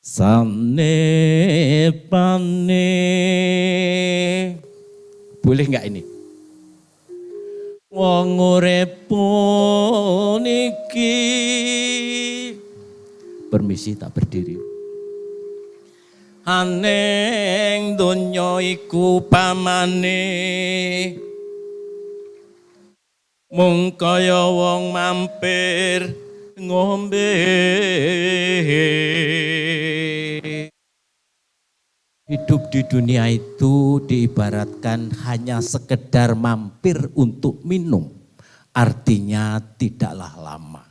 Sanepane. Boleh nggak ini? Wong urip niki. Permisi tak berdiri. Aneng donya iku pamane. Mung kaya wong mampir ngombe. Hidup di dunia itu diibaratkan hanya sekedar mampir untuk minum. Artinya tidaklah lama.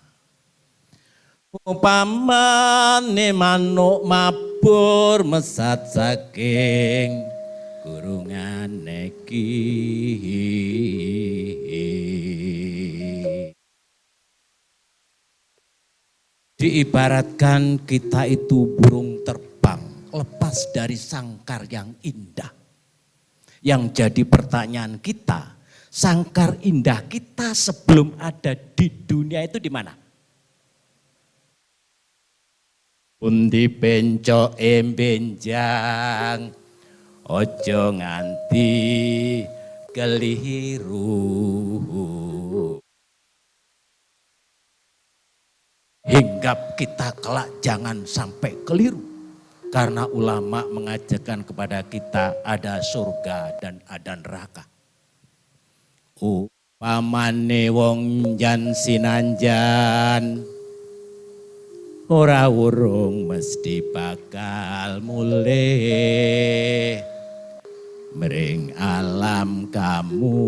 Upamane manuk mabur mesat saking kurungan iki. Diibaratkan kita itu burung terbang lepas dari sangkar yang indah. Yang jadi pertanyaan kita, sangkar indah kita sebelum ada di dunia itu di mana? Pundi bencok benjang, ojo nganti keliru. Hinggap kita kelak jangan sampai keliru. Karena ulama mengajarkan kepada kita ada surga dan ada neraka. Upamane wong jan sinanjan, ora urung mesti bakal mulih. Mering alam kamu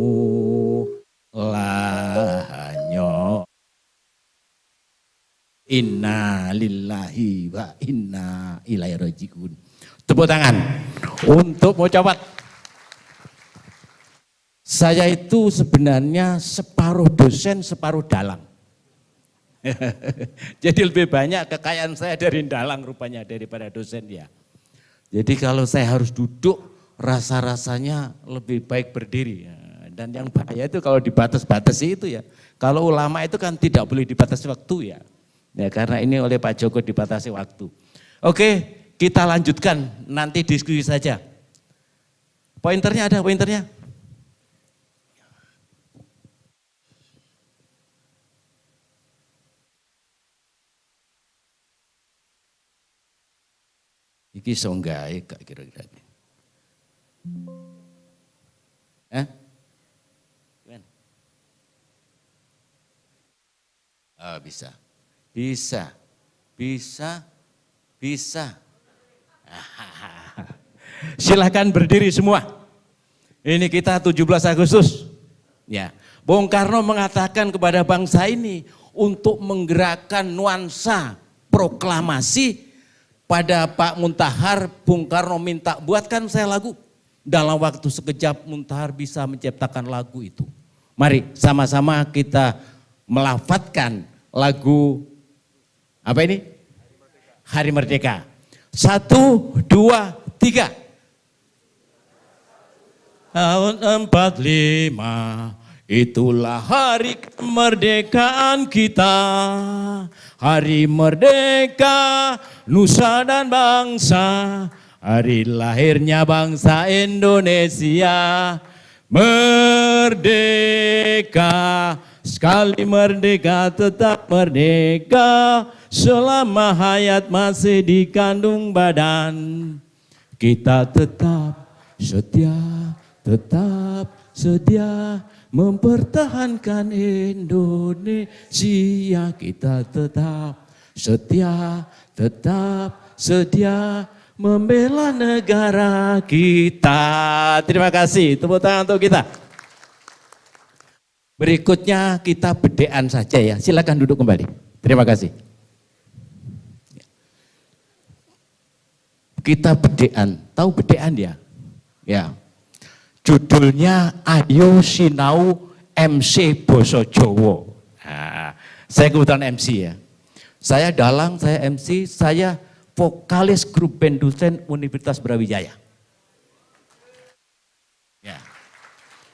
lahanyo. Inna lillahi wa inna ilaihi rajiun. Tepuk tangan untuk Mocapat. Saya itu sebenarnya separuh dosen, separuh dalang. Jadi lebih banyak kekayaan saya dari dalang rupanya daripada dosen ya. Jadi kalau saya harus duduk, rasa-rasanya lebih baik berdiri. Dan yang bahaya itu kalau dibatas-batasi itu ya. Kalau ulama itu kan tidak boleh dibatasi waktu ya. Ya, karena ini oleh Pak Joko dibatasi waktu. Oke, kita lanjutkan nanti diskusi saja. Pointernya ada pointernya? Iki songgae kak kira-kira. Oh, bisa. Bisa. Silahkan berdiri semua. Ini kita 17 Agustus. Ya, Bung Karno mengatakan kepada bangsa ini untuk menggerakkan nuansa proklamasi pada Pak Muntahar. Bung Karno minta buatkan saya lagu. Dalam waktu sekejap Muntahar bisa menciptakan lagu itu. Mari sama-sama kita melafadzkan lagu apa ini? Hari Merdeka. 1, 2, 3. Tahun 45, itulah hari kemerdekaan kita. Hari merdeka, nusa dan bangsa. Hari lahirnya bangsa Indonesia. Merdeka. Sekali merdeka tetap merdeka, selama hayat masih di kandung badan. Kita tetap sedia mempertahankan Indonesia. Kita tetap sedia membela negara kita. Terima kasih, tepuk tangan untuk kita. Berikutnya kita bedean saja ya, silakan duduk kembali. Terima kasih. Kita bedean, tahu bedean ya? Ya. Judulnya Ayo Sinau MC Boso Jowo. Nah, saya kebetulan MC ya. Saya dalang, saya MC, saya vokalis grup band dosen Universitas Brawijaya. Ya.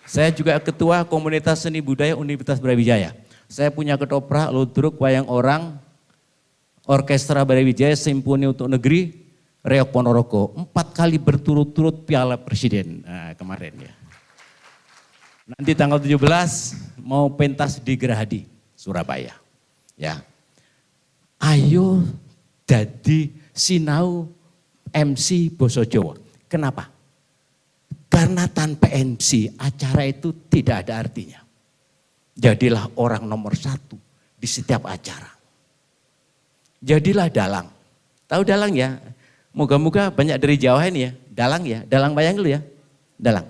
Saya juga ketua komunitas seni budaya Universitas Brawijaya. Saya punya ketoprak, ludruk, wayang orang, orkestra Brawijaya, simfoni untuk negeri, Reok Ponorogo 4 kali berturut-turut Piala Presiden kemarin ya. Nanti tanggal 17 mau pentas di Gerahadi, Surabaya. Ya. Ayo jadi sinau MC Basa Jawa. Kenapa? Karena tanpa MC acara itu tidak ada artinya. Jadilah orang nomor 1 di setiap acara. Jadilah dalang. Tahu dalang ya? Moga-moga banyak dari Jawa ini ya. Dalang ya, dalang bayang dulu ya. Dalang.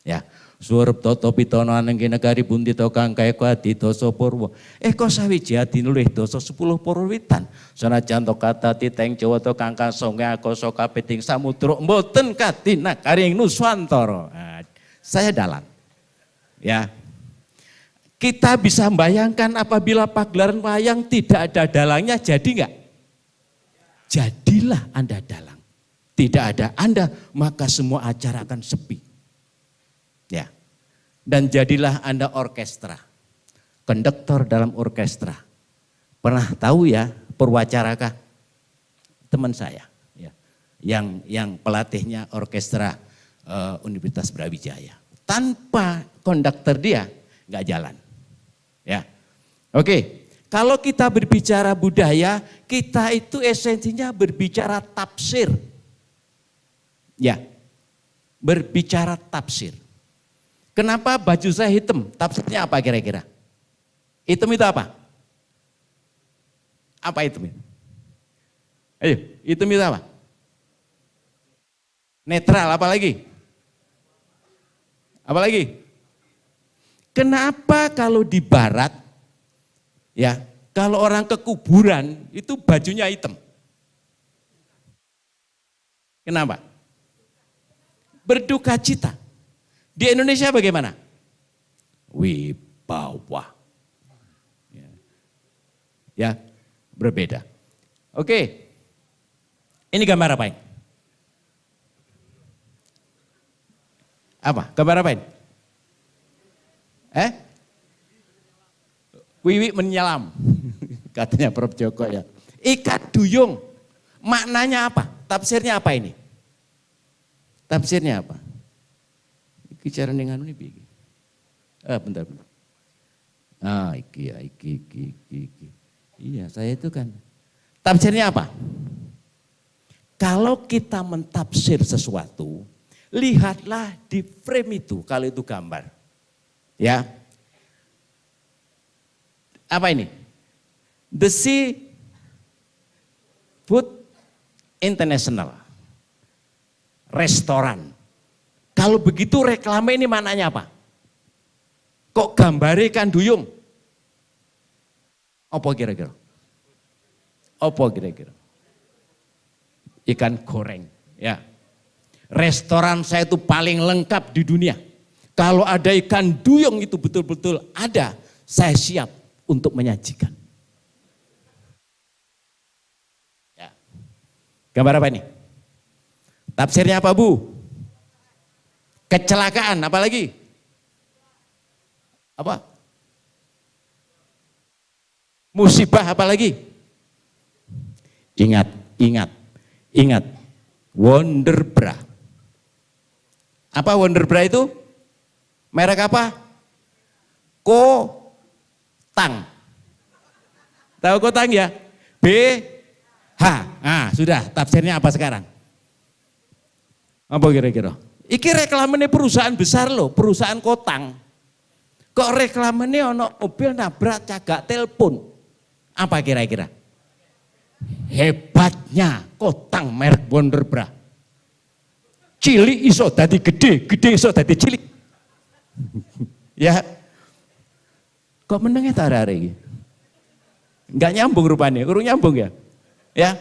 Ya. Surep toto pitono anengke negari buntito kangkae kuati doso purwo. Eko sawijati nulih doso 10 purwitan. Senajan to kata titeng Jawa to kangkang songe akoso kapeting samudra mboten katina karing nuswantara. Saya dalang. Ya. Kita bisa membayangkan apabila pagelaran wayang tidak ada dalangnya jadi enggak? Jadilah Anda dalang. Tidak ada Anda maka semua acara akan sepi. Ya. Dan jadilah Anda orkestra. Konduktor dalam orkestra. Pernah tahu ya Purwacaraka? Teman saya ya. Yang pelatihnya orkestra Universitas Brawijaya. Tanpa konduktor dia nggak jalan. Ya. Oke, kalau kita berbicara budaya, kita itu esensinya berbicara tafsir. Ya. Berbicara tafsir. Kenapa baju saya hitam? Tafsirnya apa kira-kira? Hitam itu apa? Apa hitam itu? Ayo, hitam itu apa? Netral, apa lagi? Apa lagi? Kenapa kalau di barat, ya, kalau orang ke kuburan itu bajunya hitam? Kenapa? Berduka cita. Di Indonesia bagaimana? Wibawa. Ya, berbeda. Oke, ini gambar apa ini? Apa? Gambar apa ini? Wiwi menyelam, katanya Prof. Joko ya. Ikat duyung, maknanya apa? Tafsirnya apa ini? Tafsirnya apa? Bicara dengan ini begini. Bentar. Iki. Iya, saya itu kan. Tafsirnya apa? Kalau kita mentafsir sesuatu, lihatlah di frame itu, kalau itu gambar. Ya. Apa ini? The Sea Food International. Restoran. Kalau begitu reklame ini maknanya apa? Kok gambare ikan duyung? Apa kira-kira? Ikan goreng. Ya. Restoran saya itu paling lengkap di dunia. Kalau ada ikan duyung itu betul-betul ada, saya siap untuk menyajikan. Ya. Gambar apa ini? Tafsirnya apa, Bu? Kecelakaan, apa lagi? Apa? Musibah, apa lagi? Ingat. Wonder Bra. Apa Wonder Bra itu? Merek apa? Kotang. Tahu Kotang ya? BH. Sudah, tafsirnya apa sekarang? Apa kira-kira? Iki reklamenya perusahaan besar loh, perusahaan Kotang. Kok reklamenya ono mobil nabrak cagak telepon? Apa kira-kira? Hebatnya Kotang merek Wonder Bra. Cilik iso dadi gede, gede iso dadi cilik. Ya. Kok menengnya tak ada hari? Enggak nyambung rupanya, urung nyambung ya. Ya.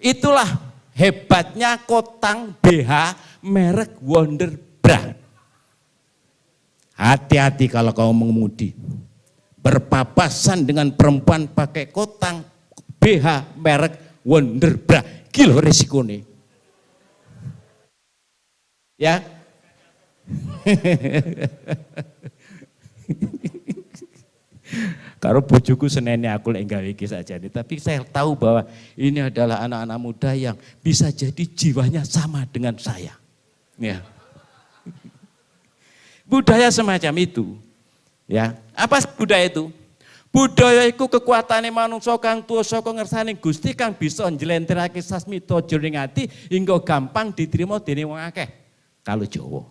Itulah hebatnya Kotang BH merek Wonder Bra. Hati-hati kalau kau mengemudi. Berpapasan dengan perempuan pakai Kotang BH merek Wonder Bra. Gila resiko nih. Ya. Kalau bojoku senennya aku lek gawe iki saja nih, tapi saya tahu bahwa ini adalah anak-anak muda yang bisa jadi jiwanya sama dengan saya. Ya. Budaya semacam itu. Ya, apa budaya itu? Budaya iku kekuatane manungsa kang tuwa saka ngersane Gusti kang bisa njlentrehake sasmita jroning ati hingga gampang diterima dening wong akeh. Kalau Jawa.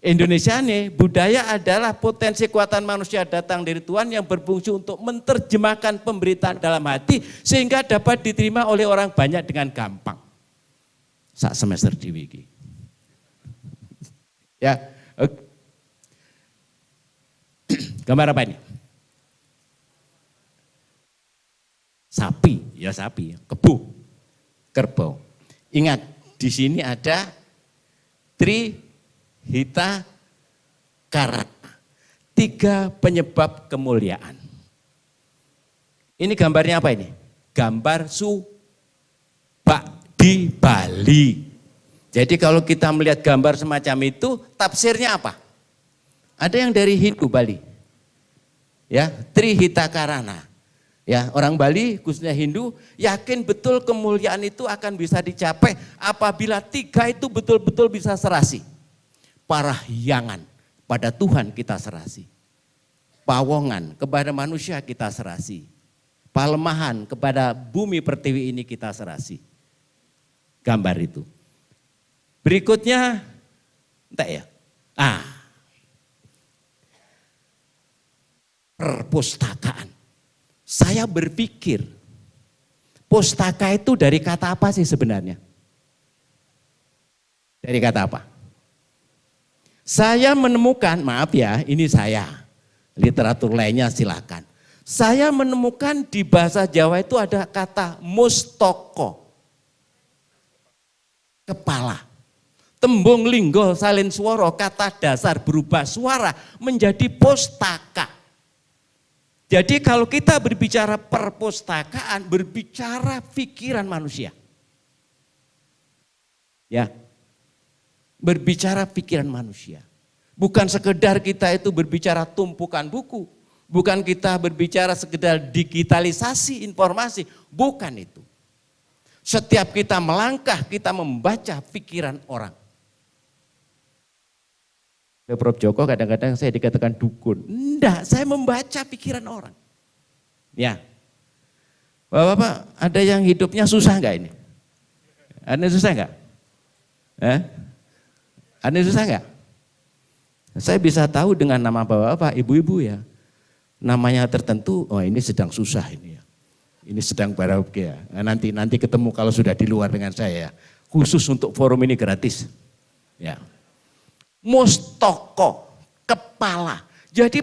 Indonesia nih, budaya adalah potensi kekuatan manusia datang dari Tuhan yang berfungsi untuk menerjemahkan pemberitaan dalam hati sehingga dapat diterima oleh orang banyak dengan gampang. Sak semester dhewe iki. Ya. Gambar apa ini? Sapi, ya sapi, kebu, kerbau. Ingat, di sini ada Trihita Karana. 3 penyebab kemuliaan. Ini gambarnya apa ini? Gambar subak di Bali. Jadi kalau kita melihat gambar semacam itu, tafsirnya apa? Ada yang dari Hindu Bali. Ya, Trihita Karana. Ya, orang Bali khususnya Hindu yakin betul kemuliaan itu akan bisa dicapai apabila 3 itu betul-betul bisa serasi. Parahyangan pada Tuhan kita serasi. Pawongan kepada manusia kita serasi. Palemahan kepada bumi pertiwi ini kita serasi. Gambar itu. Berikutnya, entah ya. Perpustakaan. Saya berpikir, pustaka itu dari kata apa sih sebenarnya? Dari kata apa? Saya menemukan, maaf ya, ini saya, literatur lainnya silakan. Saya menemukan di bahasa Jawa itu ada kata mustaka, kepala. Tembung linggo salin swara, kata dasar berubah suara menjadi pustaka. Jadi kalau kita berbicara perpustakaan, berbicara pikiran manusia. Ya. Berbicara pikiran manusia. Bukan sekedar kita itu berbicara tumpukan buku. Bukan kita berbicara sekedar digitalisasi informasi. Bukan itu. Setiap kita melangkah, kita membaca pikiran orang. Prof. Joko kadang-kadang saya dikatakan dukun. Enggak, saya membaca pikiran orang. Ya. Bapak-bapak, ada yang hidupnya susah enggak ini? Ada yang susah enggak? Ada yang susah enggak? Saya bisa tahu dengan nama bapak-bapak, ibu-ibu ya. Namanya tertentu, oh ini sedang susah ini ya. Ini sedang bahagia. Nah, nanti ketemu kalau sudah di luar dengan saya ya. Khusus untuk forum ini gratis. Ya. Mustaka, kepala. Jadi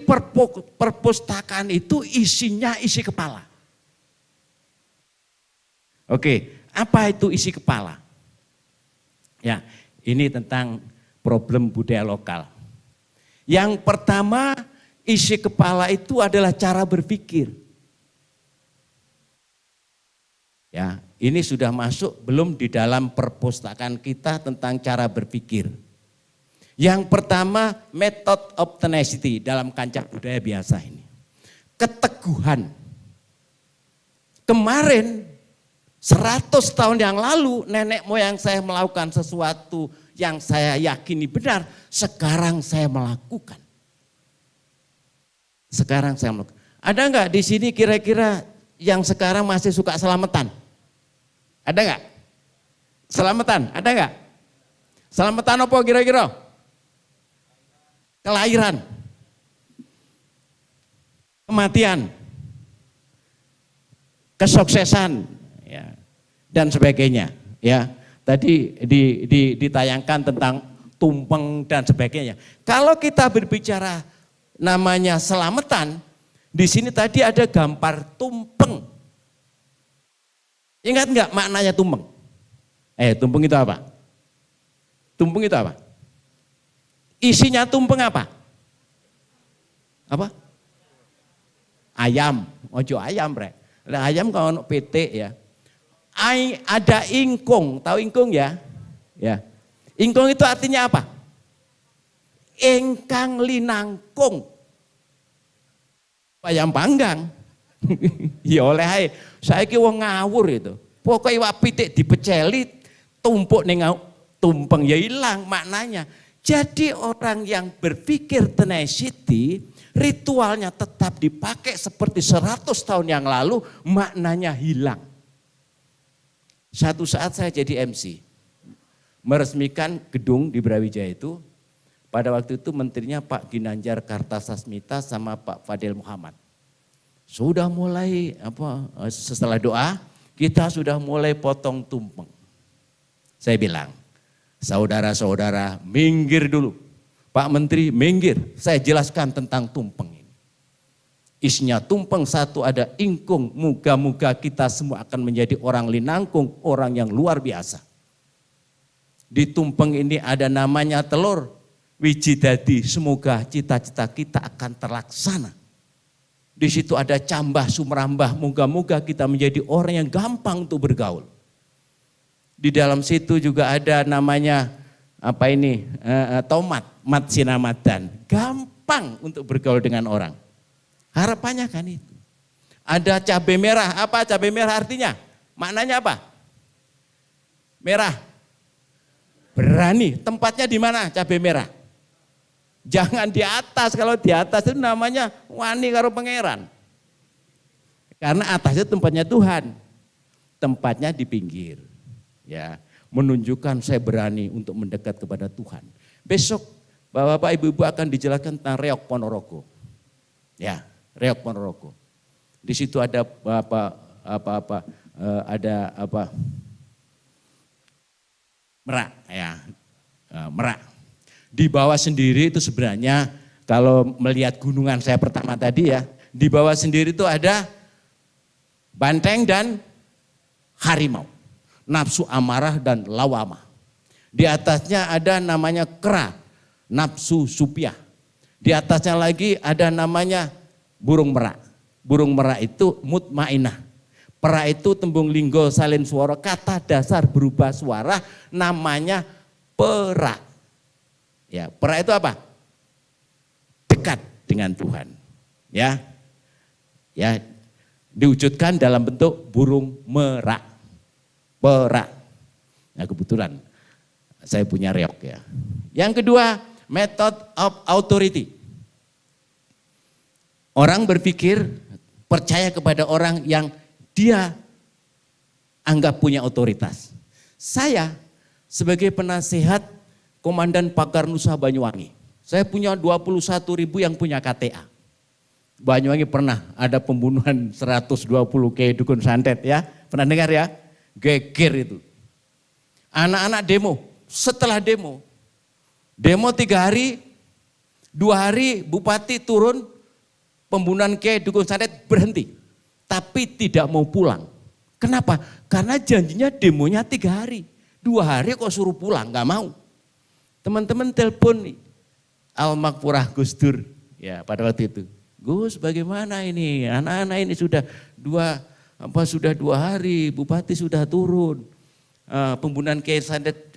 perpustakaan itu isinya isi kepala. Oke, apa itu isi kepala? Ya, ini tentang problem budaya lokal. Yang pertama, isi kepala itu adalah cara berpikir. Ya, ini sudah masuk belum di dalam perpustakaan kita tentang cara berpikir. Yang pertama, method of tenacity dalam kancah budaya biasa ini. Keteguhan. Kemarin 100 tahun yang lalu nenek moyang saya melakukan sesuatu yang saya yakini benar, sekarang saya melakukan. Sekarang saya melakukan. Ada enggak di sini kira-kira yang sekarang masih suka selamatan? Ada enggak? Selamatan, ada enggak? Selamatan apa kira-kira? Kelahiran, kematian, kesuksesan, ya, dan sebagainya. Ya, tadi ditayangkan tentang tumpeng dan sebagainya. Kalau kita berbicara namanya selamatan, di sini tadi ada gambar tumpeng. Ingat nggak maknanya tumpeng? Tumpeng itu apa? Tumpeng itu apa? Isinya tumpeng apa? Apa? Ayam, ojo ayam rek. Ayam kalau PT ya. Ada ingkung, tahu ingkung ya? Ya. Ingkung itu artinya apa? Ingkang linangkung. ayam panggang. Ya oleh ae. Saiki wong ngawur itu. Pokoke iwak pitik dipeceli tumpuk ning tumpeng ya hilang maknanya. Jadi orang yang berpikir tenacity, ritualnya tetap dipakai seperti 100 tahun yang lalu, maknanya hilang. Satu saat saya jadi MC, meresmikan gedung di Brawijaya itu. Pada waktu itu menterinya Pak Ginanjar Kartasasmita sama Pak Fadil Muhammad. Sudah mulai setelah doa, kita sudah mulai potong tumpeng. Saya bilang, saudara-saudara minggir dulu. Pak Menteri minggir, saya jelaskan tentang tumpeng ini. Isinya tumpeng satu ada ingkung, moga-moga kita semua akan menjadi orang linangkung, orang yang luar biasa. Di tumpeng ini ada namanya telur, wiji dadi, semoga cita-cita kita akan terlaksana. Di situ ada cambah sumrambah, moga-moga kita menjadi orang yang gampang untuk bergaul. Di dalam situ juga ada namanya tomat, mat sinamadan, gampang untuk bergaul dengan orang. Harapannya kan itu. Ada cabai merah, apa cabai merah artinya? Maknanya apa? Merah. Berani, tempatnya di mana cabai merah? Jangan di atas, kalau di atas itu namanya wani karo pangeran. Karena atas itu tempatnya Tuhan, tempatnya di pinggir. Ya, menunjukkan saya berani untuk mendekat kepada Tuhan. Besok Bapak-bapak, Ibu-ibu akan dijelaskan tentang Reok Ponorogo. Ya, Reok Ponorogo. Di situ ada merak, ya, merak. Di bawah sendiri itu sebenarnya kalau melihat gunungan saya pertama tadi ya, di bawah sendiri itu ada banteng dan harimau, nafsu amarah dan lawamah. Di atasnya ada namanya kera, nafsu supiah. Di atasnya lagi ada namanya burung merak. Burung merak itu mutmainah. Perak itu tembung linggo salin suara, kata dasar berubah suara namanya perak. Ya, perak itu apa? Dekat dengan Tuhan. Ya. Ya, diwujudkan dalam bentuk burung merak. Perak. Nah, kebetulan saya punya reok ya. Yang kedua, method of authority. Orang berpikir percaya kepada orang yang dia anggap punya otoritas. Saya sebagai penasehat Komandan Pakar Nusa Banyuwangi, saya punya 21.000 yang punya KTA. Banyuwangi pernah ada pembunuhan 120 kayak dukun santet ya, pernah dengar ya? Geger itu. Anak-anak demo, setelah demo 3 hari, 2 hari Bupati turun, pembunuhan kayak dukun santet berhenti. Tapi tidak mau pulang. Kenapa? Karena janjinya demonya 3 hari. 2 hari kok suruh pulang, gak mau. Teman-teman telepon Almakfurah Gus Dur ya pada waktu itu. Gus, bagaimana ini? Anak-anak ini sudah 2 hari, Bupati sudah turun. Pembunuhan Kiai Sandet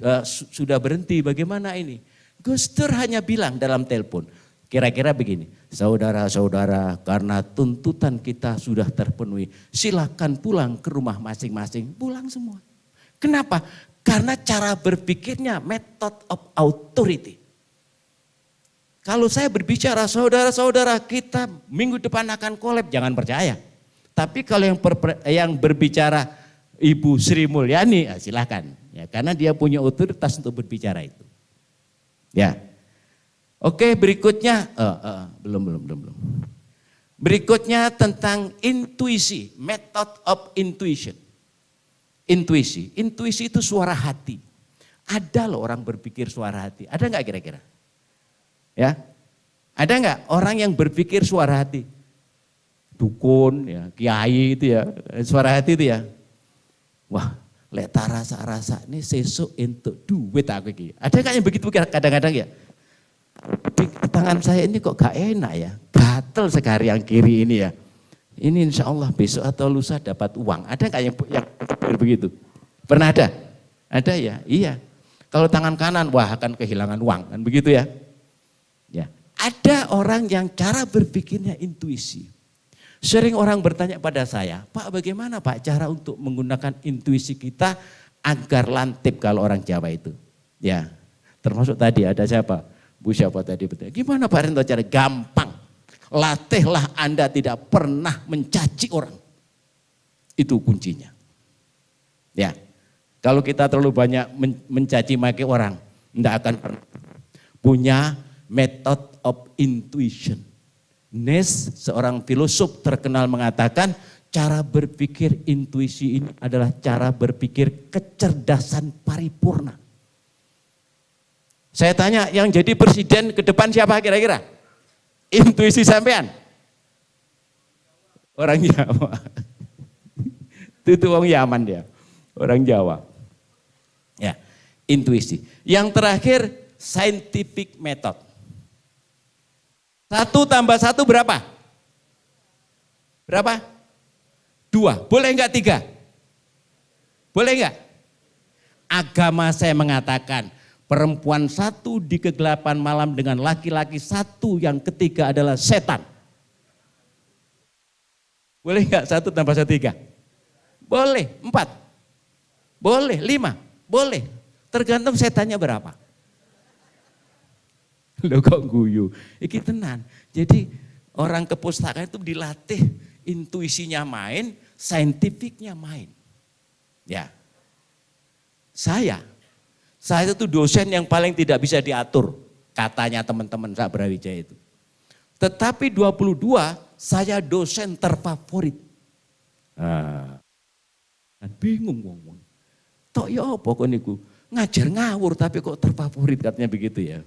sudah berhenti, bagaimana ini? Gus Dur hanya bilang dalam telepon, kira-kira begini, saudara-saudara, karena tuntutan kita sudah terpenuhi, silakan pulang ke rumah masing-masing, pulang semua. Kenapa? Karena cara berpikirnya method of authority. Kalau saya berbicara, saudara-saudara kita minggu depan akan collab, jangan percaya. Tapi kalau yang berbicara Ibu Sri Mulyani, silakan. Ya, karena dia punya otoritas untuk berbicara itu. Ya. Oke, berikutnya, belum. Berikutnya tentang intuisi, method of intuition. Intuisi itu suara hati. Ada loh orang berpikir suara hati, ada enggak kira-kira? Ya, ada enggak orang yang berpikir suara hati? Dukun, ya, kiai itu ya, suara hati itu ya. Wah, lek rasa-rasa ini sesuk entuk duit aku iki. Ada enggak yang begitu kadang-kadang ya? Di tangan saya ini kok gak enak ya, gatel sekali yang kiri ini ya. Ini insya Allah besok atau lusa dapat uang. Ada nggak yang begitu? Pernah ada? Ada ya? Iya. Kalau tangan kanan, wah akan kehilangan uang. Kan begitu ya? Ya. Ada orang yang cara berpikirnya intuisi. Sering orang bertanya pada saya, Pak bagaimana Pak cara untuk menggunakan intuisi kita agar lantip kalau orang Jawa itu. Ya, termasuk tadi ada siapa? Bu siapa tadi bertanya, gimana Pak Rento cara? Gampang, latihlah Anda tidak pernah mencaci orang. Itu kuncinya. Ya, kalau kita terlalu banyak mencaci maki orang, tidak akan pernah punya method of intuition. Nes, seorang filosof terkenal mengatakan, cara berpikir intuisi ini adalah cara berpikir kecerdasan paripurna. Saya tanya, yang jadi presiden ke depan siapa kira-kira? Intuisi sampean? Orang Jawa. Itu orang Yaman dia, orang Jawa. Ya, intuisi. Yang terakhir, scientific method. 1 tambah 1 berapa? Berapa? 2. Boleh enggak 3? Boleh enggak? Agama saya mengatakan perempuan 1 di kegelapan malam dengan laki-laki 1 yang ketiga adalah setan. Boleh enggak 1 tambah 1 3? Boleh. 4? Boleh. 5? Boleh. Tergantung setannya berapa. Loh kok guyu, iki tenan. Jadi orang kepustakaan itu dilatih intuisinya main, saintifiknya main. Ya, saya itu dosen yang paling tidak bisa diatur, katanya teman-teman Sak Brawijaya itu. Tetapi 22 saya dosen terfavorit. Bingung ngomong. Tok ya apa kok niku? Ngajar ngawur tapi kok terfavorit katanya begitu ya.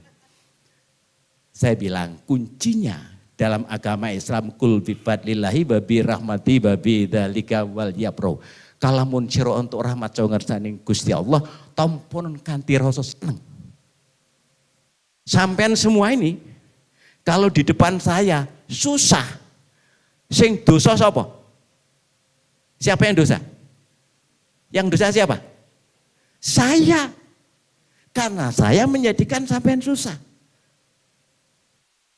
Saya bilang kuncinya dalam agama Islam kul bi fadlillahi wa bi rahmati wa bi dzalika wal yapro. Kalamun sira untuk rahmat saha ngersani Gusti Allah, tampun kanthi rasa seneng. Sampean semua ini kalau di depan saya susah. Sing dosa sapa? Siapa yang dosa? Yang dosa siapa? Saya. Karena saya menjadikan sampean susah.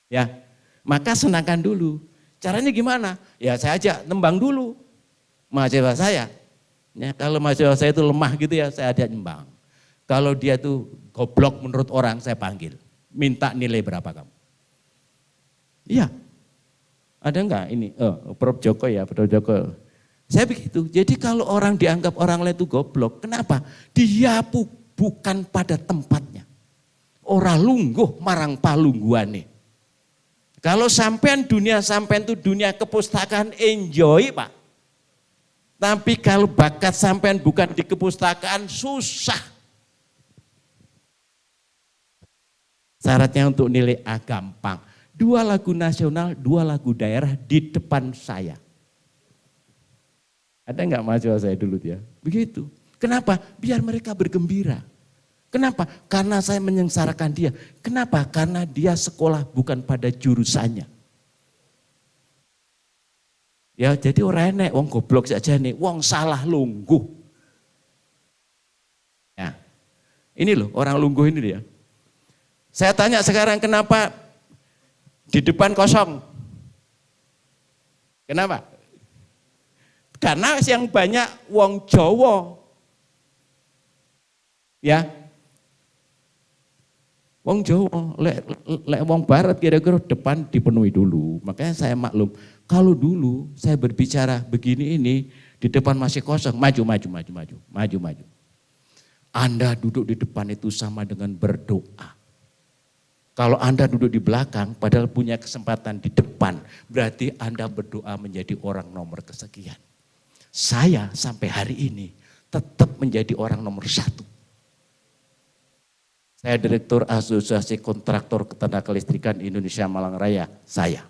Ya, maka senangkan dulu. Caranya gimana? Ya saya ajak nembang dulu mahasiswa saya. Ya, kalau mahasiswa saya itu lemah gitu ya, saya ajak nembang. Kalau dia tuh goblok menurut orang, saya panggil. Minta nilai berapa kamu? Iya. Ada enggak ini? Prof Joko ya, Prof Joko. Saya begitu. Jadi kalau orang dianggap orang lain itu goblok, kenapa? Dia bukan pada tempatnya. Ora lungguh marang palungguane. Kalau sampean itu dunia kepustakaan enjoy Pak. Tapi kalau bakat sampean bukan di kepustakaan susah. Syaratnya untuk nilai A gampang. 2 lagu nasional, 2 lagu daerah di depan saya. Ada enggak mahasiswa saya dulu ya? Begitu. Kenapa? Biar mereka bergembira. Kenapa? Karena saya menyengsarakan dia. Kenapa? Karena dia sekolah bukan pada jurusannya. Ya jadi orang enek, wong goblok saja nih, wong salah lungguh. Ya, ini loh orang lungguh ini dia. Saya tanya sekarang kenapa di depan kosong? Kenapa? Karena yang banyak wong Jawa. Ya. Wong Jawa, lek wong Barat kira-kira depan dipenuhi dulu. Makanya saya maklum, kalau dulu saya berbicara begini ini di depan masih kosong, maju. Anda duduk di depan itu sama dengan berdoa. Kalau Anda duduk di belakang, padahal punya kesempatan di depan, berarti Anda berdoa menjadi orang nomor kesekian. Saya sampai hari ini tetap menjadi orang nomor 1. Saya Direktur Asosiasi Kontraktor Ketenaga Listrikan Indonesia Malang Raya, saya.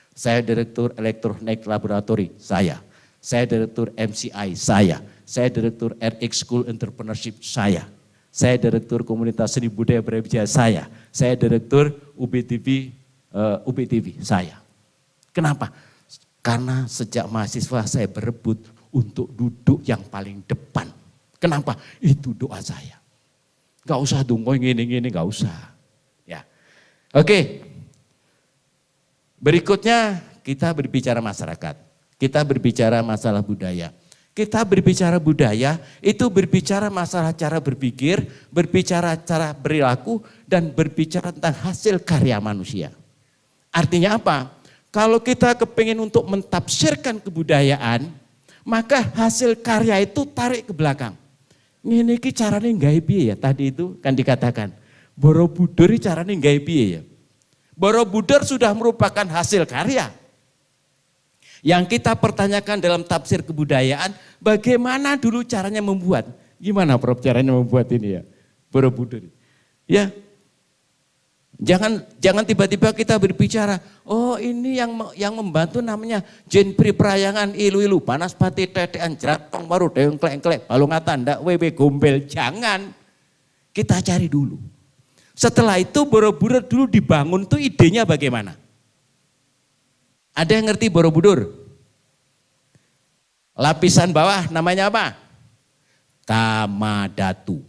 Saya Direktur Elektronik Laboratori, saya. Saya Direktur MCI, saya. Saya Direktur RX School Entrepreneurship, saya. Saya Direktur Komunitas Seni Budaya Brawijaya, saya. Saya Direktur UBTV, saya. Kenapa? Karena sejak mahasiswa saya berebut untuk duduk yang paling depan. Kenapa? Itu doa saya. Gak usah tunggu gini, gak usah. Ya, oke. Berikutnya kita berbicara masyarakat, kita berbicara masalah budaya. Kita berbicara budaya, itu berbicara masalah cara berpikir, berbicara cara perilaku, dan berbicara tentang hasil karya manusia. Artinya apa? Kalau kita kepingin untuk mentafsirkan kebudayaan, maka hasil karya itu tarik ke belakang. Ini caranya nggawe piye ya, tadi itu kan dikatakan. Borobudur caranya nggawe piye ya. Borobudur sudah merupakan hasil karya. Yang kita pertanyakan dalam tafsir kebudayaan, bagaimana dulu caranya membuat? Gimana Prof caranya membuat ini ya? Borobudur. Ya. Jangan tiba-tiba kita berbicara, oh ini yang membantu namanya Jen Pri Prayangan ilu-ilu, panas pati tetean jeratong baru deung klek-klek, balung tanda wewe gombel. Jangan. Kita cari dulu. Setelah itu Borobudur dulu dibangun tuh idenya bagaimana? Ada yang ngerti Borobudur? Lapisan bawah namanya apa? Kamadhatu.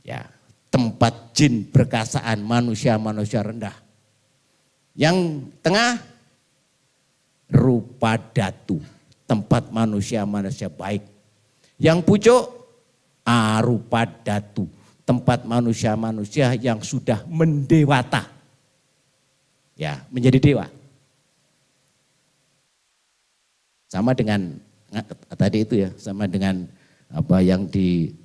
Ya, tempat jin berkasaan, manusia-manusia rendah. Yang tengah Rupadatu, tempat manusia-manusia baik. Yang pucuk Arupadatu, tempat manusia-manusia yang sudah mendewata. Ya, menjadi dewa. Sama dengan tadi itu ya, sama dengan apa yang di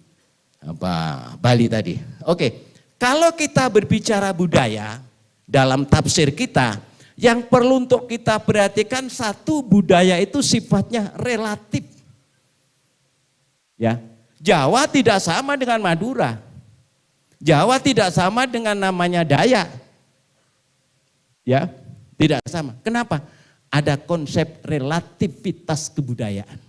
Bali tadi. Oke, kalau kita berbicara budaya dalam tafsir kita, yang perlu untuk kita perhatikan satu, budaya itu sifatnya relatif. Ya, Jawa tidak sama dengan Madura. Jawa tidak sama dengan namanya Dayak. Ya, tidak sama. Kenapa? Ada konsep relativitas kebudayaan.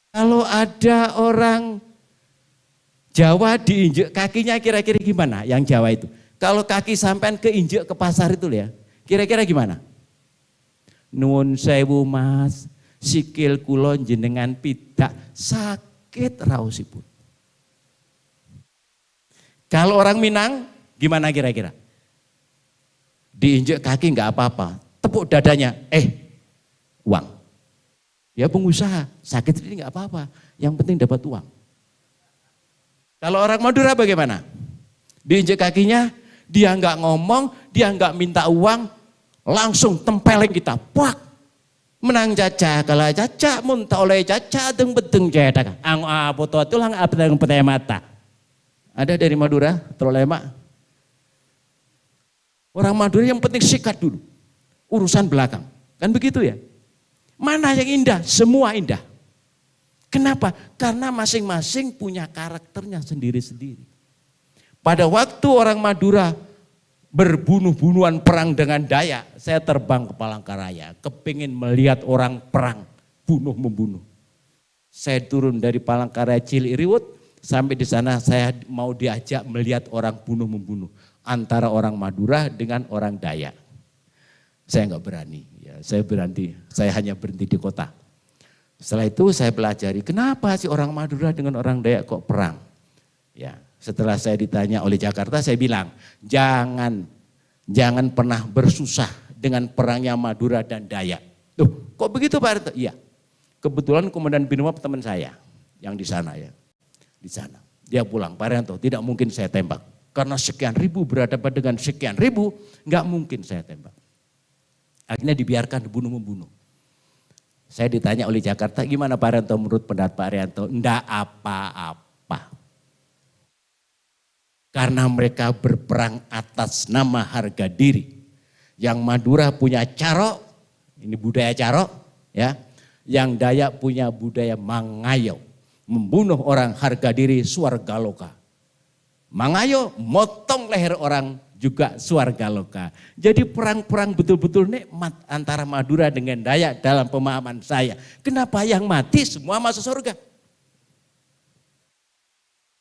Kalau ada orang Jawa diinjek kakinya kira-kira gimana yang Jawa itu? Kalau kaki sampean keinjek ke pasar itu ya, kira-kira gimana? Nuwun sewu Mas, sikil kula jenengan pidak sakit raosipun. Kalau orang Minang gimana kira-kira? Diinjek kaki enggak apa-apa, tepuk dadanya, uang. Ya pengusaha, sakit ini enggak apa-apa, yang penting dapat uang. Kalau orang Madura bagaimana? Diinjek kakinya, dia enggak ngomong, dia enggak minta uang, langsung tempeleng kita, puak. Menang caca, kalau caca muntah oleh caca, bedeng cedak. Ang foto itu lang abdang petai mata. Ada dari Madura, Trolema. Orang Madura yang penting sikat dulu, urusan belakang. Kan begitu ya? Mana yang indah? Semua indah. Kenapa? Karena masing-masing punya karakternya sendiri-sendiri. Pada waktu orang Madura berbunuh-bunuhan perang dengan Dayak, saya terbang ke Palangkaraya, kepingin melihat orang perang, bunuh-membunuh. Saya turun dari Palangkaraya Ciliriwut, sampai di sana saya mau diajak melihat orang bunuh-membunuh. Antara orang Madura dengan orang Dayak. Saya enggak berani, ya, saya hanya berhenti di kota. Setelah itu saya pelajari, kenapa sih orang Madura dengan orang Dayak kok perang? Ya, setelah saya ditanya oleh Jakarta, saya bilang, jangan pernah bersusah dengan perangnya Madura dan Dayak. Loh, kok begitu Pak Harto? Iya, kebetulan Komandan Binomo teman saya yang di sana ya, di sana. Dia pulang, Pak Harto, tidak mungkin saya tembak. Karena sekian ribu berhadapan dengan sekian ribu, nggak mungkin saya tembak. Akhirnya dibiarkan dibunuh-membunuh. Saya ditanya oleh Jakarta, gimana Pak Haryanto menurut pendapat Pak Haryanto? Enggak apa-apa. Karena mereka berperang atas nama harga diri. Yang Madura punya carok, ini budaya carok, ya. Yang Dayak punya budaya mangayo, membunuh orang harga diri swargaloka. Mangayo motong leher orang juga swargaloka. Jadi perang-perang betul-betul nikmat antara Madura dengan Dayak dalam pemahaman saya. Kenapa yang mati semua masuk surga?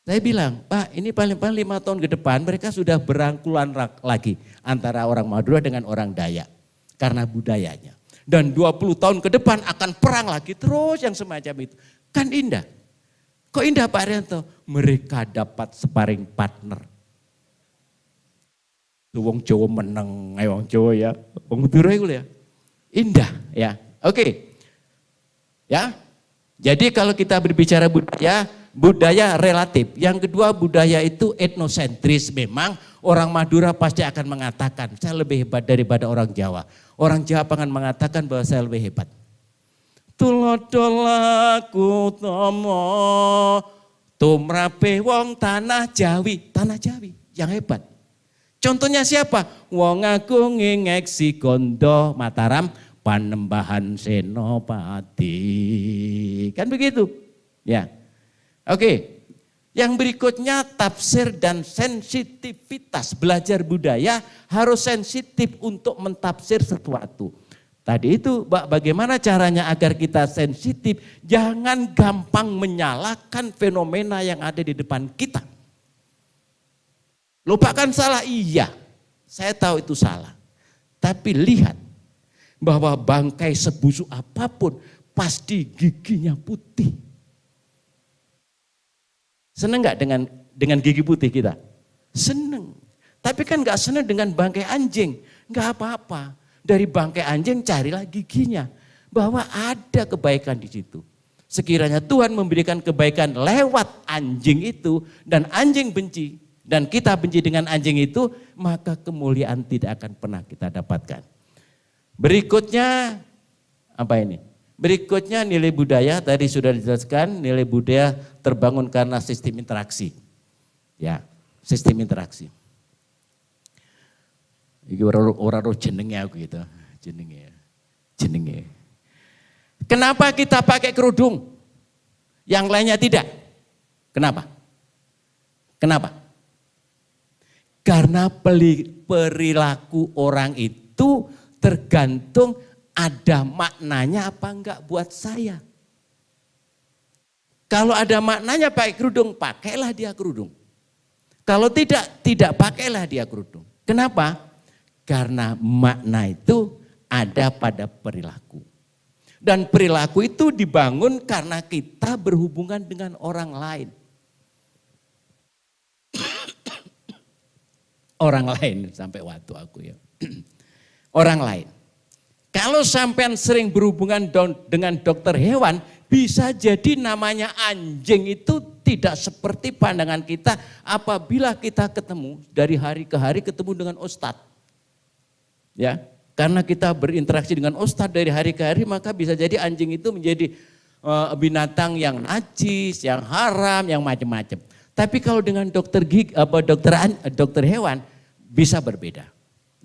Saya bilang, Pak ini paling-paling 5 tahun ke depan mereka sudah berangkulan lagi antara orang Madura dengan orang Dayak. Karena budayanya. Dan 20 tahun ke depan akan perang lagi terus yang semacam itu. Kan indah. Kok indah Pak Haryanto? Mereka dapat sparring partner. Wong Jawa meneng, wong Jawa ya. Wong Madura itu ya. Indah ya. Oke. Ya. Jadi kalau kita berbicara budaya, budaya relatif. Yang kedua budaya itu etnosentris. Memang orang Madura pasti akan mengatakan saya lebih hebat daripada orang Jawa. Orang Jawa akan mengatakan bahwa saya lebih hebat. Tulodolaku tomo tumrape wong tanah Jawi. Tanah Jawi yang hebat. Contohnya siapa? Wong Agung ngeksi Gondo Mataram Panembahan Senopati. Kan begitu? Ya. Oke. Yang berikutnya tafsir dan sensitivitas. Belajar budaya harus sensitif untuk mentafsir sesuatu. Tadi itu bagaimana caranya agar kita sensitif, jangan gampang menyalahkan fenomena yang ada di depan kita. Lupakan salah, iya, saya tahu itu salah. Tapi lihat bahwa bangkai sebusuk apapun pasti giginya putih. Seneng gak dengan gigi putih kita? Seneng. Tapi kan gak seneng dengan bangkai anjing, gak apa-apa. Dari bangkai anjing carilah giginya. Bahwa ada kebaikan di situ. Sekiranya Tuhan memberikan kebaikan lewat anjing itu dan anjing benci dan kita benci dengan anjing itu, maka kemuliaan tidak akan pernah kita dapatkan. Berikutnya apa ini? Berikutnya nilai budaya, tadi sudah dijelaskan, nilai budaya terbangun karena sistem interaksi. Ya, sistem interaksi. Iki orang jenenge aku gitu, jenenge. Kenapa kita pakai kerudung? Yang lainnya tidak. Kenapa? Karena perilaku orang itu tergantung ada maknanya apa enggak buat saya. Kalau ada maknanya pakai kerudung, pakailah dia kerudung. Kalau tidak pakailah dia kerudung. Kenapa? Karena makna itu ada pada perilaku. Dan perilaku itu dibangun karena kita berhubungan dengan orang lain. Orang lain sampai waktu aku ya. Orang lain. Kalau sampean sering berhubungan dengan dokter hewan, bisa jadi namanya anjing itu tidak seperti pandangan kita apabila kita ketemu dari hari ke hari ketemu dengan ustadz. Ya, karena kita berinteraksi dengan ustadz dari hari ke hari, maka bisa jadi anjing itu menjadi binatang yang najis, yang haram, yang macam-macam. Tapi kalau dengan dokter hewan bisa berbeda.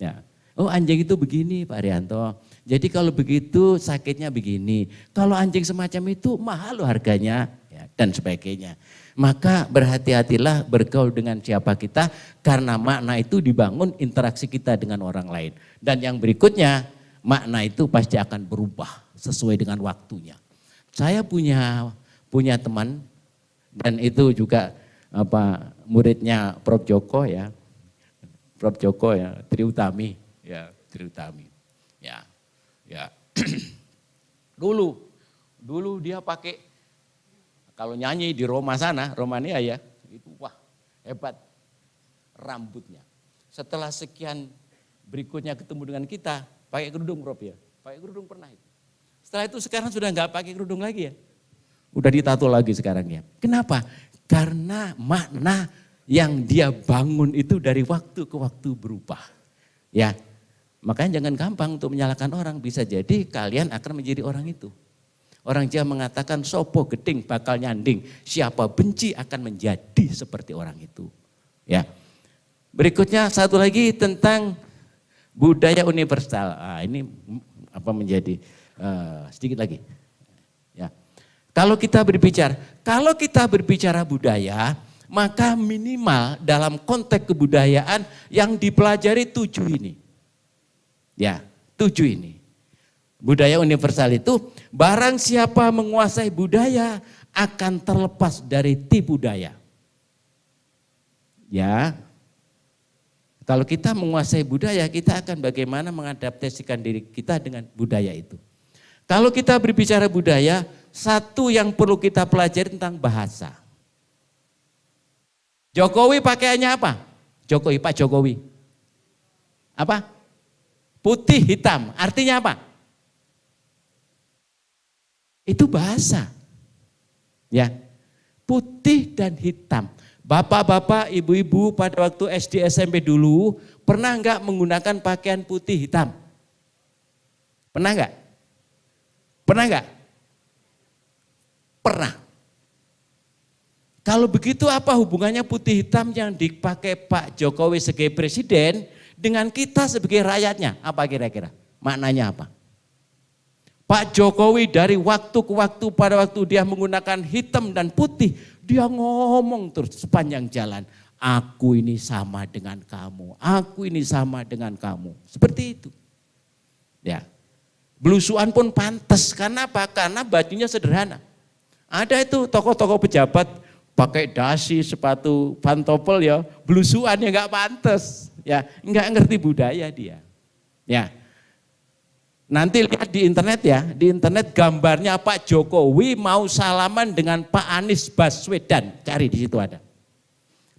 Ya. Oh anjing itu begini Pak Arianto. Jadi kalau begitu sakitnya begini. Kalau anjing semacam itu mahal loh harganya ya, dan sebagainya. Maka berhati-hatilah bergaul dengan siapa kita karena makna itu dibangun interaksi kita dengan orang lain. Dan yang berikutnya makna itu pasti akan berubah sesuai dengan waktunya. Saya punya teman dan itu juga muridnya Prof Joko ya. Prof Joko ya, Triutami ya, Triutami. Ya. Dulu dia pakai kalau nyanyi di Roma sana, Romania ya, itu wah hebat rambutnya. Setelah sekian berikutnya ketemu dengan kita, pakai kerudung Rob ya, pakai kerudung pernah itu. Setelah itu sekarang sudah nggak pakai kerudung lagi ya, udah ditato lagi sekarang ya. Kenapa? Karena makna yang dia bangun itu dari waktu ke waktu berubah. Ya, makanya jangan gampang untuk menyalahkan orang, bisa jadi kalian akan menjadi orang itu. Orang Jawa mengatakan sopo geding bakal nyanding, siapa benci akan menjadi seperti orang itu. Ya. Berikutnya satu lagi tentang budaya universal. Ini menjadi sedikit lagi. Ya. Kalau kita berbicara budaya, maka minimal dalam konteks kebudayaan yang dipelajari 7 ini. Ya, 7 ini. Budaya universal itu barang siapa menguasai budaya akan terlepas dari tipu daya. Ya, kalau kita menguasai budaya kita akan bagaimana mengadaptasikan diri kita dengan budaya itu. Kalau kita berbicara budaya, satu yang perlu kita pelajari tentang bahasa. Jokowi pakaiannya apa? Pak Jokowi. Apa? Putih hitam. Artinya apa? Itu bahasa. Ya. Putih dan hitam. Bapak-bapak, ibu-ibu pada waktu SD SMP dulu pernah enggak menggunakan pakaian putih hitam? Pernah enggak? Pernah enggak? Pernah. Kalau begitu apa hubungannya putih hitam yang dipakai Pak Jokowi sebagai presiden dengan kita sebagai rakyatnya? Apa kira-kira? Maknanya apa? Pak Jokowi dari waktu ke waktu pada waktu dia menggunakan hitam dan putih, dia ngomong terus sepanjang jalan, aku ini sama dengan kamu, aku ini sama dengan kamu. Seperti itu. Ya. Belusuan pun pantas, karena apa? Karena bajunya sederhana. Ada itu tokoh-tokoh pejabat pakai dasi, sepatu, pantopel ya, belusuan ya enggak pantas. Ya, enggak ngerti budaya dia. Ya. Nanti lihat di internet ya, di internet gambarnya Pak Jokowi mau salaman dengan Pak Anies Baswedan, cari di situ ada.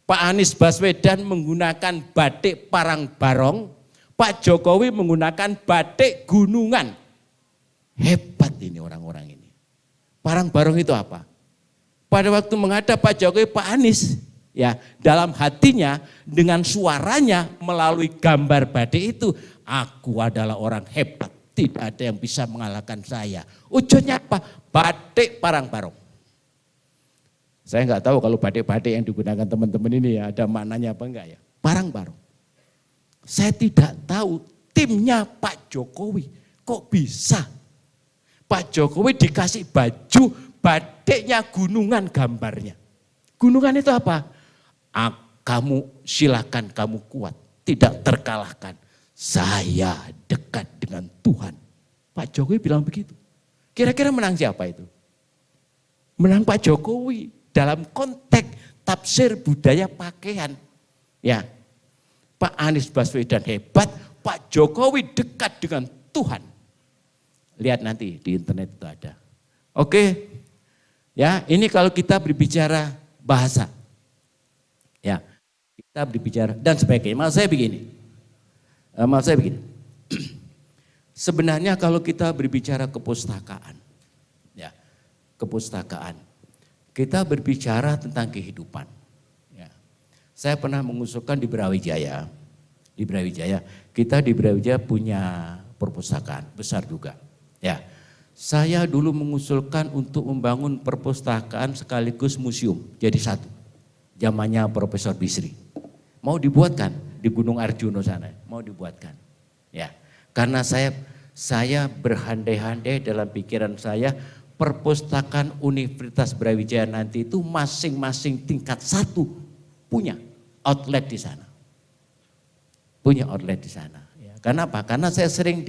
Pak Anies Baswedan menggunakan batik parang barong, Pak Jokowi menggunakan batik gunungan. Hebat ini orang-orang ini. Parang barong itu apa? Pada waktu menghadap Pak Jokowi, Pak Anies, ya dalam hatinya dengan suaranya melalui gambar batik itu, aku adalah orang hebat. Tidak ada yang bisa mengalahkan saya. Ujungnya apa? Batik parang barong. Saya nggak tahu kalau batik-batik yang digunakan teman-teman ini ya ada maknanya apa enggak ya. Parang barong. Saya tidak tahu timnya Pak Jokowi kok bisa. Pak Jokowi dikasih baju batiknya gunungan gambarnya. Gunungan itu apa? Kamu silakan, kamu kuat, tidak terkalahkan. Saya dekat dengan Tuhan. Pak Jokowi bilang begitu. Kira-kira menang siapa itu? Menang Pak Jokowi dalam konteks tafsir budaya pakaian. Ya, Pak Anies Baswedan hebat, Pak Jokowi dekat dengan Tuhan. Lihat nanti di internet itu ada. Oke, ya ini kalau kita berbicara bahasa. Ya, kita berbicara dan sebagainya. Maksud saya begini. Sebenarnya kalau kita berbicara kepustakaan, ya, kepustakaan, kita berbicara tentang kehidupan. Ya. Saya pernah mengusulkan di Brawijaya, kita di Brawijaya punya perpustakaan besar juga. Ya, saya dulu mengusulkan untuk membangun perpustakaan sekaligus museum, jadi satu. Zamannya Profesor Bisri, mau dibuatkan di Gunung Arjuno sana, mau dibuatkan. Ya, karena saya berhandai-handai dalam pikiran saya, perpustakaan Universitas Brawijaya nanti itu masing-masing tingkat 1 punya outlet di sana. Punya outlet di sana. Ya, karena apa? Karena saya sering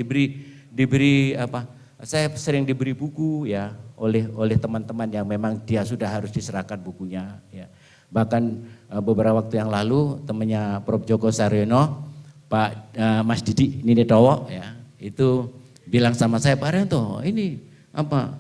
saya sering diberi buku ya oleh teman-teman yang memang dia sudah harus diserahkan bukunya. Ya. Bahkan beberapa waktu yang lalu temannya Prof. Joko Saryono, Pak Mas Didi Ninitowo ya, itu bilang sama saya, Pak Rento, ini apa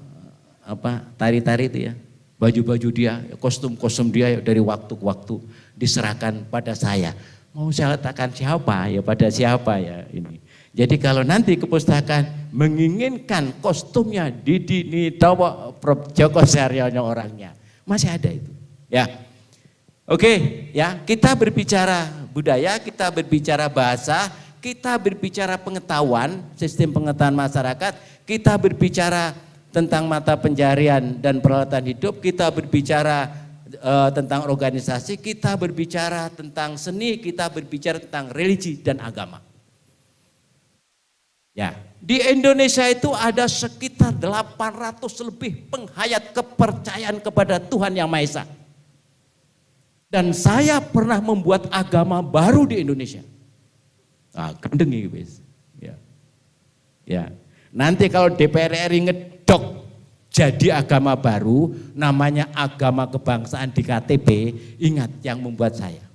tari-tari itu ya, baju-baju dia, kostum-kostum dia dari waktu ke waktu diserahkan pada saya. Mau saya letakkan siapa ya, pada siapa ya ini. Jadi kalau nanti kepustakaan menginginkan kostumnya Didi Ninitowo, Prof. Joko Saryono orangnya, masih ada itu ya. Oke, ya, kita berbicara budaya, kita berbicara bahasa, kita berbicara pengetahuan, sistem pengetahuan masyarakat, kita berbicara tentang mata pencarian dan peralatan hidup, kita berbicara tentang organisasi, kita berbicara tentang seni, kita berbicara tentang religi dan agama. Ya, di Indonesia itu ada sekitar 800 lebih penghayat kepercayaan kepada Tuhan Yang Maha Esa. Dan saya pernah membuat agama baru di Indonesia. Nah, gendeng ini guys. Ya. Ya. Nanti kalau DPR RI ngedok jadi agama baru, namanya agama kebangsaan di KTP, ingat yang membuat saya.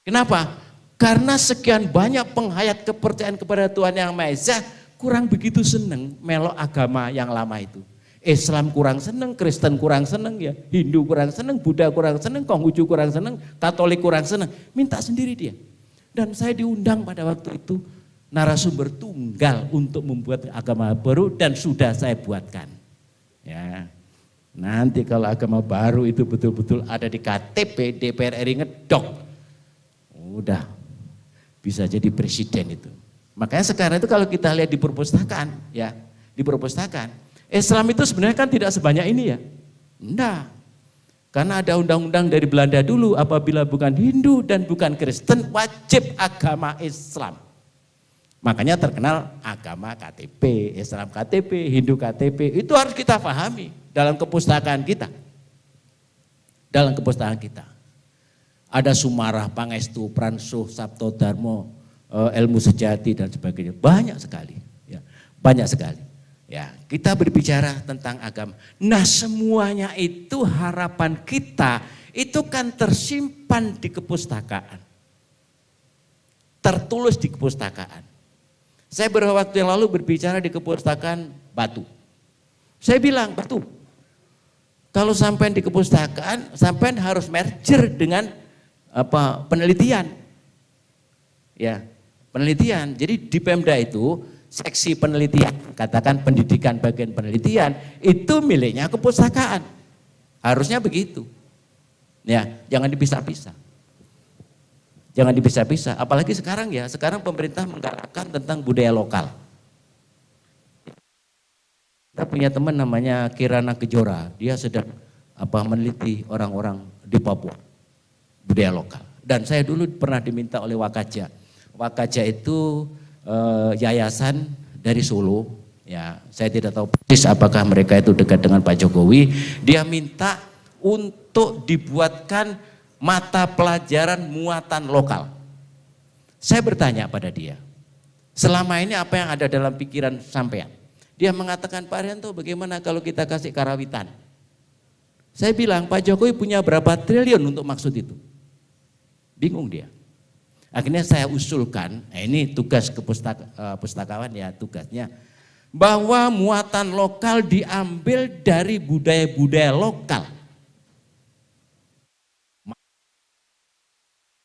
Kenapa? Karena sekian banyak penghayat kepercayaan kepada Tuhan Yang Maha Esa kurang begitu seneng melok agama yang lama itu. Islam kurang seneng, Kristen kurang seneng ya, Hindu kurang seneng, Buddha kurang seneng, Konghucu kurang seneng, Katolik kurang seneng, minta sendiri dia. Dan saya diundang pada waktu itu narasumber tunggal untuk membuat agama baru dan sudah saya buatkan. Ya. Nanti kalau agama baru itu betul-betul ada di KTP DPR RI ngedok. Udah bisa jadi presiden itu. Makanya sekarang itu kalau kita lihat di perpustakaan, ya, di perpustakaan, Islam itu sebenarnya kan tidak sebanyak ini ya. Enggak. Karena ada undang-undang dari Belanda dulu, apabila bukan Hindu dan bukan Kristen wajib agama Islam. Makanya terkenal agama KTP, Islam KTP, Hindu KTP, itu harus kita pahami dalam kepustakaan kita. Dalam kepustakaan kita. Ada Sumarah, Pangestu, Pransuh, Sabto Darmo, Ilmu Sejati dan sebagainya. Banyak sekali. Ya, banyak sekali. Ya, kita berbicara tentang agama. Nah, semuanya itu harapan kita itu kan tersimpan di kepustakaan. Tertulis di kepustakaan. Saya beberapa waktu yang lalu berbicara di kepustakaan Batu. Saya bilang, Batu, kalau sampai di kepustakaan, sampai harus merger dengan penelitian. Ya, penelitian. Jadi di Pemda itu seksi penelitian, katakan pendidikan bagian penelitian, itu miliknya kepustakaan. Harusnya begitu. Ya, jangan dipisah-pisah. Jangan dipisah-pisah, apalagi sekarang ya, sekarang pemerintah menggalakkan tentang budaya lokal. Kita punya teman namanya Kirana Kejora, dia sedang meneliti orang-orang di Papua, budaya lokal. Dan saya dulu pernah diminta oleh Wakaja. Wakaja itu yayasan dari Solo, ya saya tidak tahu persis apakah mereka itu dekat dengan Pak Jokowi. Dia minta untuk dibuatkan mata pelajaran muatan lokal. Saya bertanya pada dia, selama ini apa yang ada dalam pikiran sampean? Dia mengatakan, Pak Arianto, bagaimana kalau kita kasih karawitan? Saya bilang, Pak Jokowi punya berapa triliun untuk maksud itu? Bingung dia. Akhirnya saya usulkan, ini tugas pustakawan ya tugasnya, bahwa muatan lokal diambil dari budaya-budaya lokal.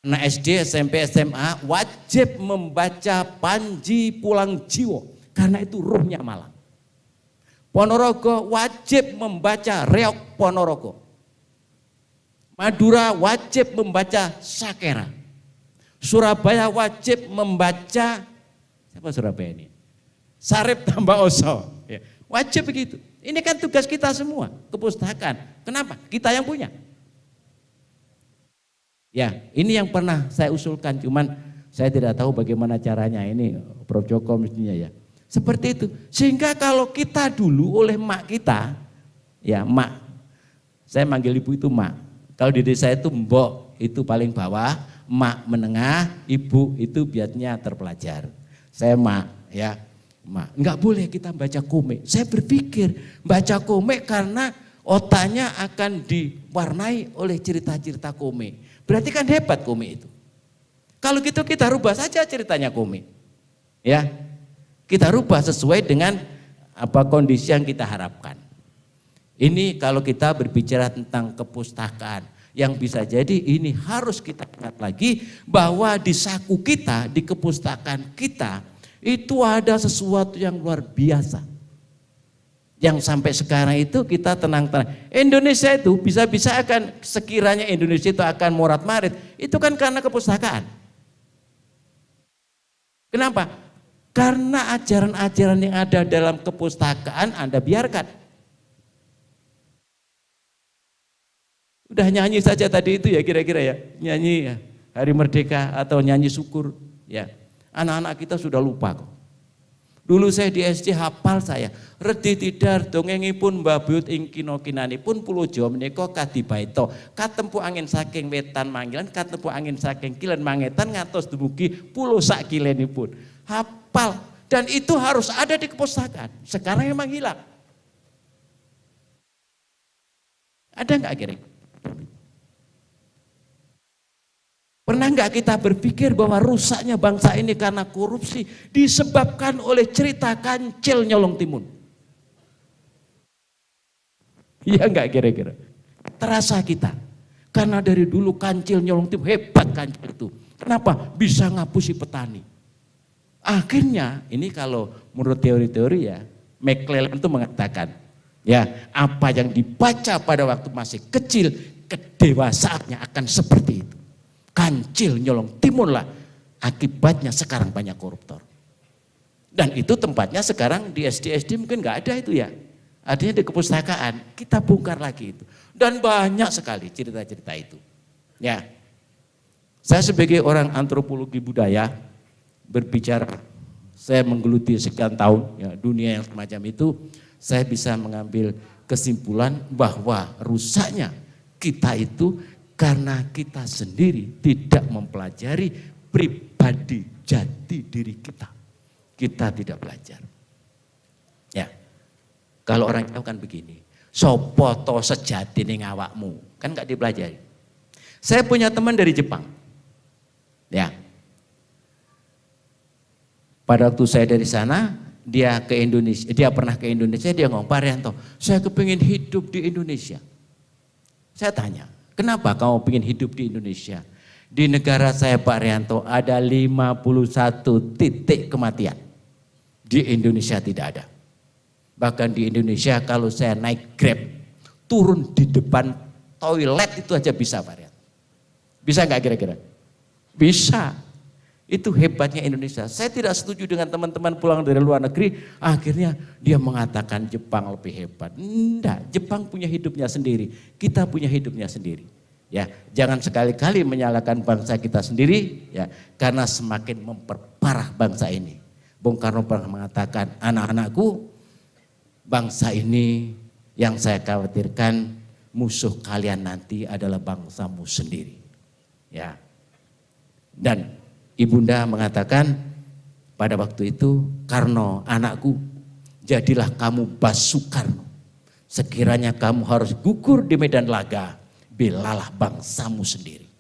Nah, SD, SMP, SMA wajib membaca Panji Pulang Jiwo karena itu ruhnya Malang. Ponorogo wajib membaca Reok Ponorogo. Madura wajib membaca Sakera. Surabaya wajib membaca, siapa Surabaya ini? Sarip Tambah Oso. Ya, wajib begitu. Ini kan tugas kita semua, kepustakaan. Kenapa? Kita yang punya. Ya, ini yang pernah saya usulkan, cuman saya tidak tahu bagaimana caranya. Ini Prof. Joko mestinya ya. Seperti itu. Sehingga kalau kita dulu oleh mak kita, ya mak, saya manggil ibu itu mak. Kalau di desa itu mbok, itu paling bawah, mak menengah, ibu itu biasanya terpelajar. Saya mak, ya mak. Enggak boleh kita baca komik. Saya berpikir baca komik karena otaknya akan diwarnai oleh cerita-cerita komik. Berarti kan hebat komik itu. Kalau gitu kita rubah saja ceritanya komik. Ya. Kita rubah sesuai dengan kondisi yang kita harapkan. Ini kalau kita berbicara tentang kepustakaan, yang bisa jadi ini harus kita ingat lagi bahwa di saku kita, di kepustakaan kita, itu ada sesuatu yang luar biasa. Yang sampai sekarang itu kita tenang-tenang. Indonesia itu bisa-bisa akan, sekiranya Indonesia itu akan morat-marit, itu kan karena kepustakaan. Kenapa? Karena ajaran-ajaran yang ada dalam kepustakaan Anda biarkan. Udah nyanyi saja tadi itu ya kira-kira ya, nyanyi ya, Hari Merdeka atau nyanyi syukur ya. Anak-anak kita sudah lupa kok. Dulu saya di SD hafal saya, redi tidar dongengipun Mbah Buyut ing kina-kinanipun pulo Jawa menika kadibaita, katempu angin saking wetan manggilan, katempu angin saking kilen mangetan ngantos dumugi pulo sak kilenipun. Hafal, dan itu harus ada di kepustakaan. Sekarang memang hilang. Ada enggak kira-kira? Pernah enggak kita berpikir bahwa rusaknya bangsa ini karena korupsi disebabkan oleh cerita Kancil Nyolong Timun? Iya enggak kira-kira? Terasa kita. Karena dari dulu Kancil Nyolong Timun, hebat Kancil itu. Kenapa? Bisa ngapusi petani. Akhirnya, ini kalau menurut teori-teori ya, McClellan itu mengatakan, ya apa yang dibaca pada waktu masih kecil, kedewasaannya akan seperti itu. Kancil nyolong timun lah, akibatnya sekarang banyak koruptor. Dan itu tempatnya sekarang di SD mungkin nggak ada itu ya. Artinya di kepustakaan, kita bongkar lagi itu. Dan banyak sekali cerita-cerita itu. Ya, saya sebagai orang antropologi budaya berbicara, saya menggeluti sekian tahun ya, dunia yang semacam itu, saya bisa mengambil kesimpulan bahwa rusaknya kita itu karena kita sendiri tidak mempelajari pribadi jati diri kita. Kita tidak belajar. Ya, kalau orang Jawa kan begini, sopo to sejati ning awakmu, kan nggak dipelajari. Saya punya teman dari Jepang. Ya. Pada waktu saya dari sana, dia ke Indonesia, dia pernah ke Indonesia, dia ngomong, Pak Rianto, saya kepingin hidup di Indonesia. Saya tanya, kenapa kamu pengen hidup di Indonesia? Di negara saya Pak Rianto ada 51 titik kematian. Di Indonesia tidak ada. Bahkan di Indonesia kalau saya naik Grab, turun di depan toilet itu aja bisa Pak Rianto. Bisa nggak kira-kira? Bisa. Itu hebatnya Indonesia. Saya tidak setuju dengan teman-teman pulang dari luar negeri, akhirnya dia mengatakan Jepang lebih hebat. Enggak, Jepang punya hidupnya sendiri, kita punya hidupnya sendiri. Ya, jangan sekali-kali menyalahkan bangsa kita sendiri, ya, karena semakin memperparah bangsa ini. Bung Karno pernah mengatakan, anak-anakku, bangsa ini yang saya khawatirkan musuh kalian nanti adalah bangsamu sendiri. Ya. Dan Ibunda mengatakan pada waktu itu, Karno anakku, jadilah kamu Basukarno. Sekiranya kamu harus gugur di medan laga, belalah bangsamu sendiri.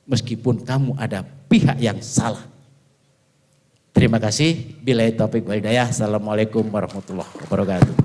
Meskipun kamu ada pihak yang salah. Terima kasih. Billahi taufiq wal hidayah. Assalamualaikum warahmatullahi wabarakatuh.